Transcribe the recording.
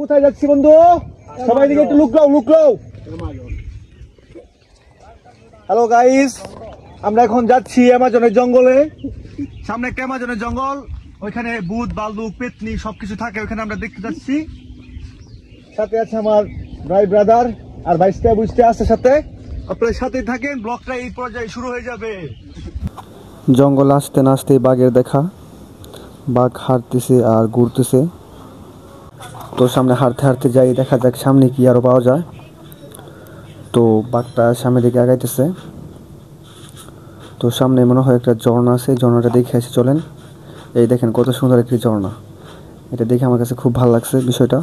কোথায় যাচ্ছি বন্ধু? সবাই দিকে একটু লুকলাও। হ্যালো গাইস, আমরা এখন যাচ্ছি অ্যামাজনের জঙ্গলে। সামনে একটা অ্যামাজনের জঙ্গল, ওইখানে ভূত ভাল্লুক পেতনি সবকিছু থাকে, ওইখানে আমরা দেখতে যাচ্ছি। সাথে আছে আমার ভাই ব্রাদার আর ভাইস্টা বুঝতে আছে সাথে। আপনাদের সাথে থাকেন, ব্লগটা এই পর্যায়ে শুরু হয়ে যাবে। জঙ্গল আসতে না আসতে বাঘের দেখা। বাঘ হাঁটতেছে আর ঘুরতেছে। তো সামনে হাঁটতে হাঁটতে যাই, দেখা যাক সামনে কি আরো পাওয়া যায়। তো বাঘটা সামনের দিকে আগাইতেছে। তো সামনে মনে হয় একটা ঝর্ণা আছে, ঝর্ণাটা দেখে আসি চলেন। এই দেখেন কত সুন্দর একটি ঝর্ণা, এটা দেখে আমার কাছে খুব ভালো লাগছে বিষয়টা।